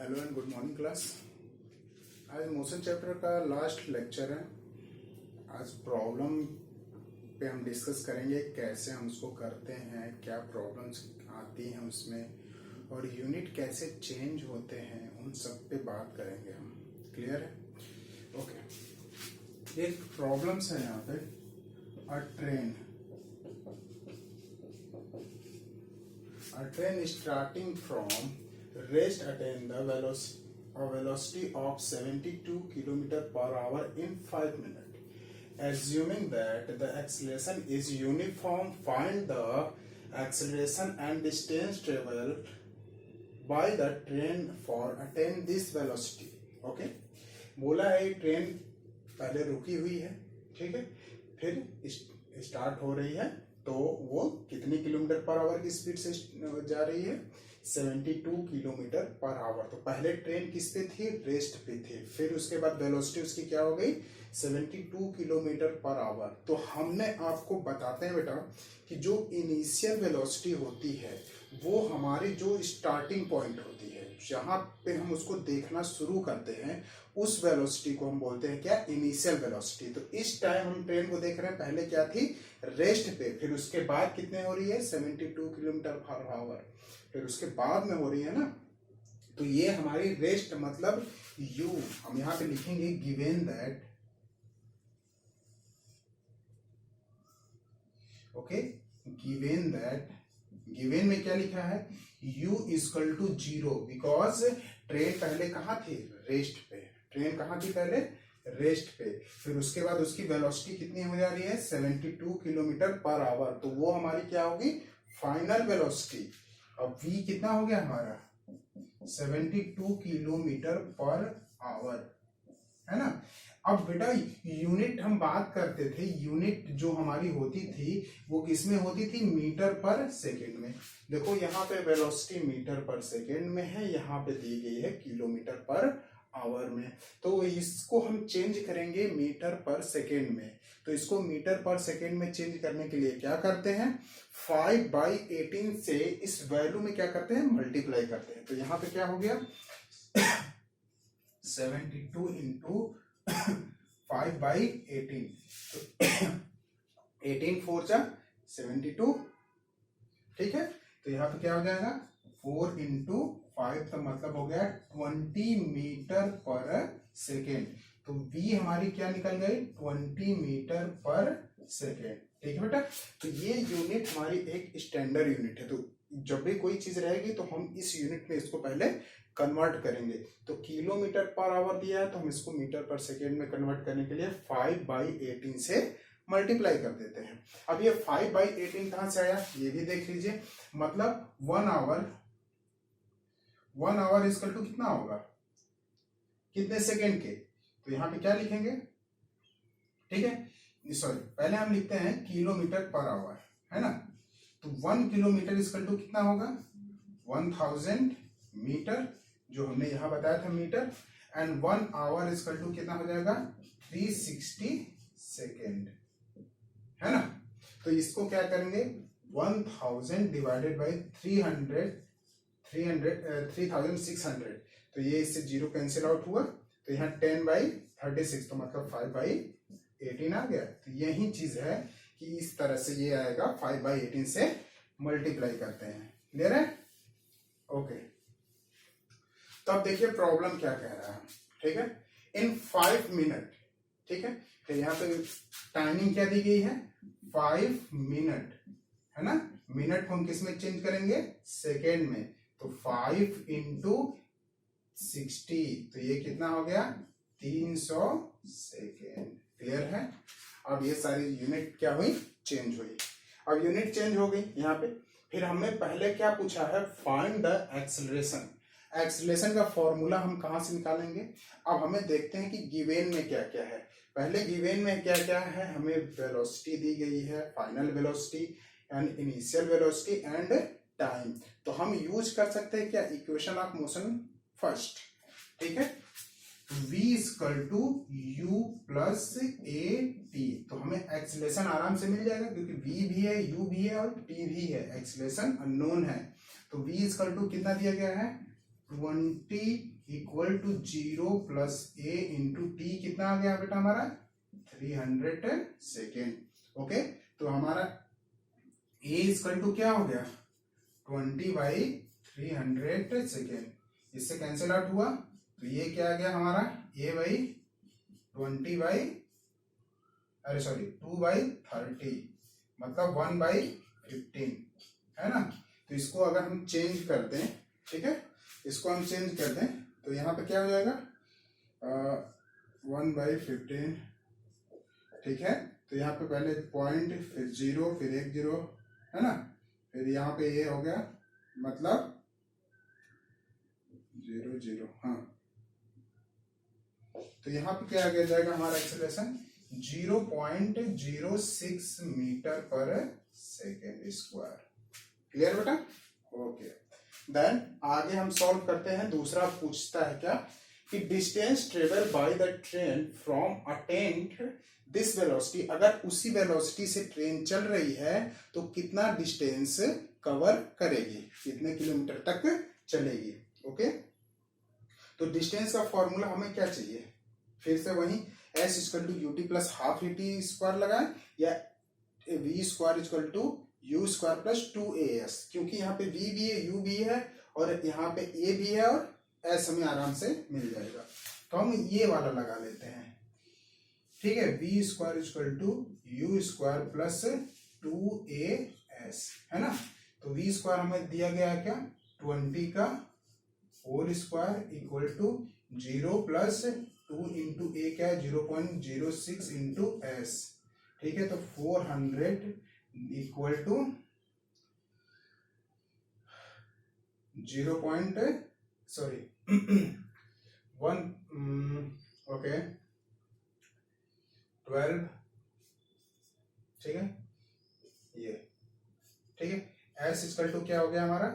Hello and good morning class. आज motion chapter का last lecture है। आज प्रॉब्लम पे हम डिस्कस करेंगे कैसे हम उसको करते हैं, क्या प्रॉब्लम्स आती हैं उसमें और यूनिट कैसे चेंज होते हैं, उन सब पे बात करेंगे हम। क्लियर है? ओके। एक प्रॉब्लम्स है यहाँ पे। A train starting from rest attain the velocity of 72 km per hour in 5 minutes. Assuming that the acceleration is uniform, find the acceleration and distance traveled by the train for attain this velocity. Okay? बोला है train पहले रुकी हुई है, ठीक है, फिर start हो रही है, तो वो कितनी किलोमीटर पर आवर की स्पीड से जा रही है? 72 किलोमीटर पर आवर। तो पहले ट्रेन किस पे थी? रेस्ट पे थी। फिर उसके बाद वेलोसिटी उसकी क्या हो गई? 72 किलोमीटर पर आवर। तो हमने आपको बताते हैं बेटा कि जो इनिशियल वेलोसिटी होती है वो हमारी जो स्टार्टिंग पॉइंट होती है, जहां पे हम उसको देखना शुरू करते हैं, उस वेलोसिटी को हम बोलते हैं क्या? Initial velocity. तो इस टाइम हम ट्रेन को देख रहे हैं, पहले क्या थी? रेस्ट पे। फिर उसके बाद कितने हो रही है? 72 किलोमीटर पर आवर। फिर उसके बाद में हो रही है ना, तो ये हमारी रेस्ट मतलब यू। हम यहां पे लिखेंगे given that, okay, given that, given में क्या लिखा है? u equal to 0, because train पहले कहाँ थी? रेस्ट पे। ट्रेन कहाँ थी पहले? रेस्ट पे। फिर उसके बाद उसकी वेलोसिटी कितनी हो जा रही है? 72 किलोमीटर पर आवर। तो वो हमारी क्या होगी? Final velocity. अब v कितना हो गया हमारा? 72 किलोमीटर पर आवर, है ना। अब बेटा यूनिट हम बात करते थे, यूनिट जो हमारी होती थी वो किसमें होती थी? मीटर पर सेकेंड में। देखो यहाँ पे वेलोसिटी मीटर पर सेकेंड में है, यहाँ पे दी गई है किलोमीटर पर आवर में। तो इसको हम चेंज करेंगे मीटर पर सेकेंड में। तो इसको मीटर पर सेकेंड में चेंज करने के लिए क्या करते हैं? 5/18 से इस वैल्यू में क्या करते हैं? मल्टीप्लाई करते हैं। तो यहाँ पे क्या हो गया? 72 इंटू 5/18, तो 18 4 जा 72, ठीक है। तो यहाँ पे क्या हो जाएगा? 4 इंटू 5, तो मतलब हो गया 20 मीटर पर सेकेंड। तो v हमारी क्या निकल गई? 20 मीटर पर सेकेंड, ठीक है बेटा। तो ये यूनिट हमारी एक स्टैंडर्ड यूनिट है। तो जब भी कोई चीज रहेगी तो हम इस यूनिट में इसको पहले कन्वर्ट करेंगे। तो किलोमीटर पर आवर दिया है तो हम इसको मीटर पर सेकेंड में कन्वर्ट करने के लिए 5/18 से मल्टीप्लाई कर देते हैं। अब ये 5/18 कहां से आया ये भी देख लीजिए। मतलब 1 आवर इक्वल टू कितना होगा? कितने सेकेंड के? तो यहां पे क्या लिखेंगे? ठीक है, सॉरी, पहले हम लिखते हैं किलोमीटर पर आवर, है ना। तो 1 किलोमीटर इक्वल टू कितना होगा? 1000 मीटर, जो हमने यहां बताया था metre. And 1 hour equal to कितना हो जाएगा? 360 सेकेंड, है ना। तो इसको क्या करेंगे? 1000 डिवाइडेड बाई 3600। तो ये इससे 0 कैंसिल आउट हुआ, तो यहाँ 10/36, तो मतलब 5/18 आ गया। तो यही चीज है कि इस तरह से ये आएगा, 5/18 से मल्टीप्लाई करते हैं। क्लियर है? ओके। तो अब देखिए प्रॉब्लम क्या कह रहा है, ठीक है। इन 5 मिनट, ठीक है। फिर यहाँ पे टाइमिंग क्या दी गई है? 5 मिनट, है ना। मिनट को हम किस में चेंज करेंगे? सेकेंड में। तो 5 इंटू 60, तो ये कितना हो गया? 300 सेकेंड। क्लियर है? अब ये सारी यूनिट क्या हुई? चेंज हुई। अब यूनिट चेंज हो गई यहाँ पे। फिर हमें पहले क्या पूछा है? Find the acceleration. एक्सेलरेशन का फॉर्मूला हम कहां से निकालेंगे? अब हमें देखते हैं कि गिवन में क्या क्या है। पहले गिवन में क्या क्या है? हमें वेलोसिटी दी गई है, final velocity and initial velocity and time. तो हम यूज कर सकते हैं क्या? इक्वेशन ऑफ मोशन फर्स्ट, ठीक है। v equal to u plus a t। तो हमें एक्सेलरेशन आराम से मिल जाएगा क्योंकि v भी है, u भी है और t भी है। एक्सेलरेशन अननोन है, तो v इक्वल टू कितना दिया गया है? 20 equal to 0 plus a into t कितना आ गया बेटा हमारा 300 सेकेंड। ओके, तो हमारा ए इक्वल टू क्या हो गया 20/300 सेकेंड। इससे कैंसिल आउट हुआ तो ये क्या आ गया हमारा a/20/2/30 मतलब 1/15 है ना। तो इसको अगर हम चेंज कर दें, ठीक है, इसको हम चेंज कर दें तो यहाँ पे क्या हो जाएगा 1/15, ठीक है। तो यहाँ पे पहले पॉइंट फिर 0 फिर 1 0 है ना, फिर यहाँ पे ये हो गया मतलब 0 0, हाँ। तो यहाँ पे क्या आ गया जाएगा हमारा एक्सेलरेशन 0.06 मीटर पर सेकेंड स्क्वायर। क्लियर बेटा? ओके, देन आगे हम सॉल्व करते हैं। दूसरा पूछता है क्या कि distance travel by the train from attend this velocity, अगर उसी वेलोसिटी से ट्रेन चल रही है तो कितना डिस्टेंस कवर करेगी, कितने किलोमीटर तक चलेगी। ओके, तो डिस्टेंस का फॉर्मूला हमें क्या चाहिए, फिर से वही s equal to ut plus half ut square लगाए या v square equal to u square plus 2as, क्योंकि यहाँ पे v भी है u भी है और यहाँ पे a भी है और s हमें आराम से मिल जाएगा। तो हम ये वाला लगा लेते हैं, ठीक है। v square equal to u square plus 2as है ना। तो v स्क्वायर हमें दिया गया है क्या 20 का whole square equal to 0 plus 2 into a क्या है 0.06 इंटू एस, ठीक है। तो 400 इक्वल टू 12, ठीक है, ये ठीक है। एस इक्वल टू क्या हो गया हमारा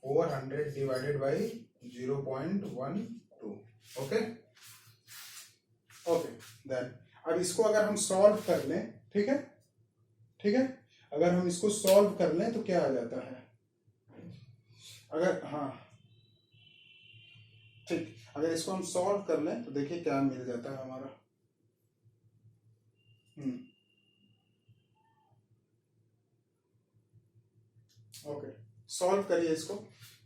400 divided by 0.12। Okay okay, then अब इसको अगर हम सॉल्व कर लें, ठीक है, ठीक है, अगर हम इसको सॉल्व कर लें तो क्या आ जाता है, अगर हाँ ठीक, अगर इसको हम सॉल्व कर लें तो देखिए क्या मिल जाता है हमारा। ओके, सॉल्व करिए इसको।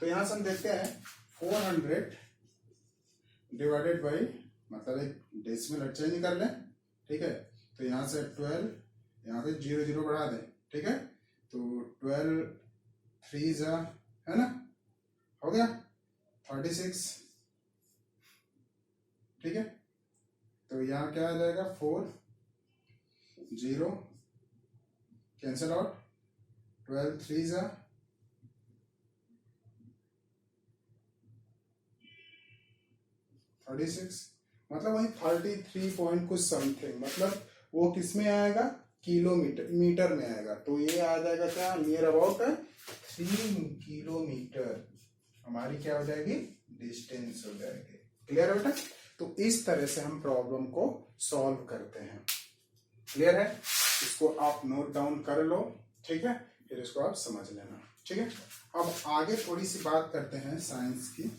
तो यहां से हम देखते हैं 400 डिवाइडेड बाई, मतलब एक डेसिमल चेंज कर लें, ठीक है। तो यहाँ से 12, यहाँ से 0 0 बढ़ा दें, ठीक है। तो 12 3 है ना, हो गया 36, ठीक है। तो यहाँ क्या आ जाएगा 4 0 कैंसल आउट, 12 3 36, मतलब वही 33 पॉइंट कुछ समथिंग, मतलब वो किस में आएगा किलोमीटर मीटर में आएगा। तो ये आ जाएगा क्या नियर अबाउट 3 किलोमीटर हमारी क्या हो जाएगी डिस्टेंस हो जाएगी। क्लियर है बेटा? तो इस तरह से हम प्रॉब्लम को सॉल्व करते हैं। क्लियर है? इसको आप नोट डाउन कर लो, ठीक है, फिर इसको आप समझ लेना, ठीक है। अब आगे थोड़ी सी बात करते हैं साइंस की।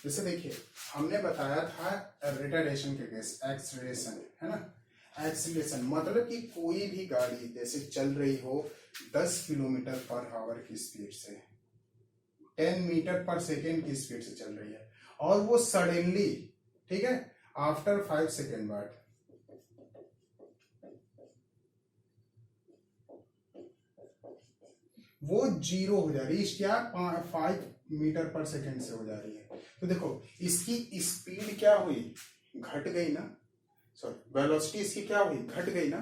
जैसे देखिए हमने बताया था रिटार्डेशन के केस, एक्सीलरेशन है ना। एक्सीलरेशन मतलब कि कोई भी गाड़ी जैसे चल रही हो 10 किलोमीटर पर आवर की स्पीड से, 10 मीटर पर सेकेंड की स्पीड से चल रही है और वो सडनली, ठीक है, आफ्टर 5 सेकेंड बाद वो 0 हो जा रही है, क्या 5 मीटर पर सेकेंड से हो जा रही है। तो देखो इसकी स्पीड क्या हुई घट गई ना, सॉरी वेलोसिटी इसकी क्या हुई घट गई ना,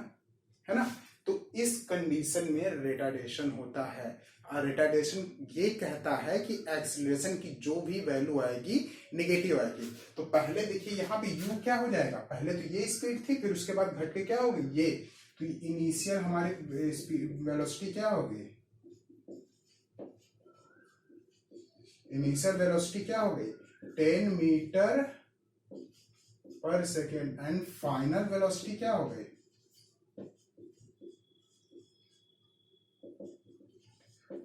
है ना। तो इस कंडीशन में रिटार्डेशन होता है। रिटार्डेशन ये कहता है कि एक्सीलरेशन की जो भी वैल्यू आएगी निगेटिव आएगी। तो पहले देखिए यहाँ पे u क्या हो जाएगा, पहले तो ये स्पीड थी, फिर उसके बाद घट के क्या होगी ये, तो इनिशियल हमारी स्पीड वेलोसिटी क्या होगी, इनिशियल वेलोसिटी क्या हो गई 10 मीटर पर सेकेंड एंड फाइनल वेलोसिटी क्या हो गई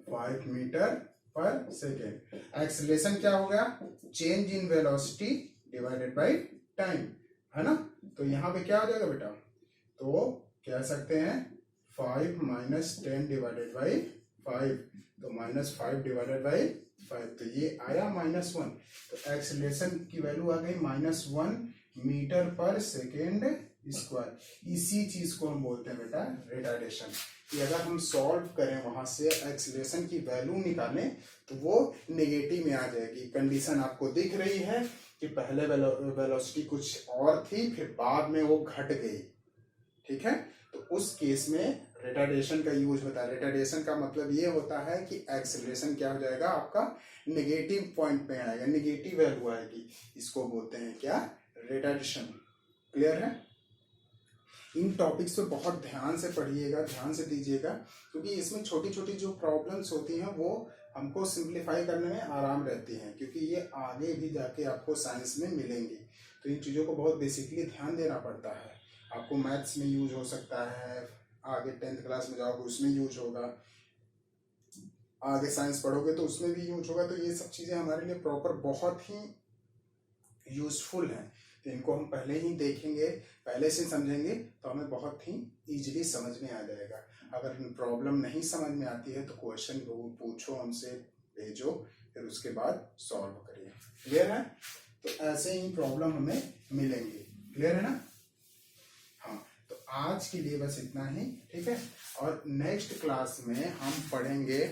5 मीटर पर सेकेंड। एक्सीलरेशन क्या हो गया, change in velocity divided by time, है ना। तो यहाँ पे क्या हो जाएगा बेटा, तो कह सकते हैं 5 माइनस 10 डिवाइडेड बाई 5, तो -5 डिवाइडेड बाई 5, तो ये आया -1। तो एक्सीलरेशन की वैल्यू आ गई -1 मीटर पर सेकेंड स्क्वायर। इसी चीज को हम बोलते हैं बेटा रिटार्डेशन। कि अगर हम सॉल्व करें वहां से एक्सीलरेशन की वैल्यू निकालें तो वो नेगेटिव में आ जाएगी। कंडीशन आपको दिख रही है कि पहले वेलोसिटी कुछ और थी, फिर बाद में वो घट गई, ठीक है। तो उस केस में रिटार्डेशन का यूज होता है। रिटार्डेशन का मतलब ये होता है कि एक्सीलरेशन क्या हो जाएगा आपका नेगेटिव पॉइंट पे आएगा, नेगेटिव वैल्यू आएगी, इसको बोलते हैं क्या, रिटार्डेशन। क्लियर है। इन टॉपिक्स पे बहुत ध्यान से पढ़िएगा, ध्यान से दीजिएगा, क्योंकि इसमें छोटी छोटी जो प्रॉब्लम्स होती हैं वो हमको सिंप्लीफाई करने में आराम रहती हैं, क्योंकि ये आगे भी जाके आपको साइंस में मिलेंगी। तो इन चीज़ों को बहुत बेसिकली ध्यान देना पड़ता है। आपको मैथ्स में यूज हो सकता है, आगे 10th क्लास में जाओगे उसमें यूज होगा, आगे साइंस पढ़ोगे तो उसमें भी यूज होगा। तो ये सब चीज़ें हमारे लिए प्रॉपर बहुत ही यूजफुल हैं। तो इनको हम पहले ही देखेंगे, पहले से समझेंगे तो हमें बहुत ही इजीली समझ में आ जाएगा। अगर प्रॉब्लम नहीं समझ में आती है तो क्वेश्चन पूछो हमसे, भेजो, फिर उसके बाद सॉल्व करिए। क्लियर है। तो ऐसे ही प्रॉब्लम हमें मिलेंगे। क्लियर है ना। हाँ, तो आज के लिए बस इतना ही, ठीक है। और नेक्स्ट क्लास में हम पढ़ेंगे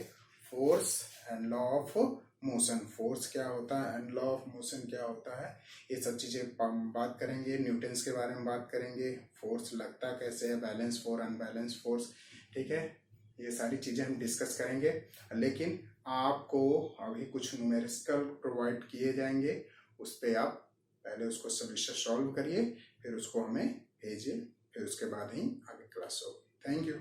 force and law of motion. Force क्या होता है एंड लॉ ऑफ मोशन क्या होता है, ये सब चीज़ें बात करेंगे। न्यूटन्स के बारे में बात करेंगे, फोर्स लगता कैसे है, बैलेंस फोर्स, अनबैलेंस फोर्स, ठीक है। ये सारी चीज़ें हम डिस्कस करेंगे। लेकिन आपको अभी कुछ न्यूमेरिकल प्रोवाइड किए जाएंगे, उस पर आप पहले उसको सॉल्यूशन सॉल्व करिए, फिर उसको हमें भेजिए, फिर उसके बाद ही आगे क्लास होगी। Thank you.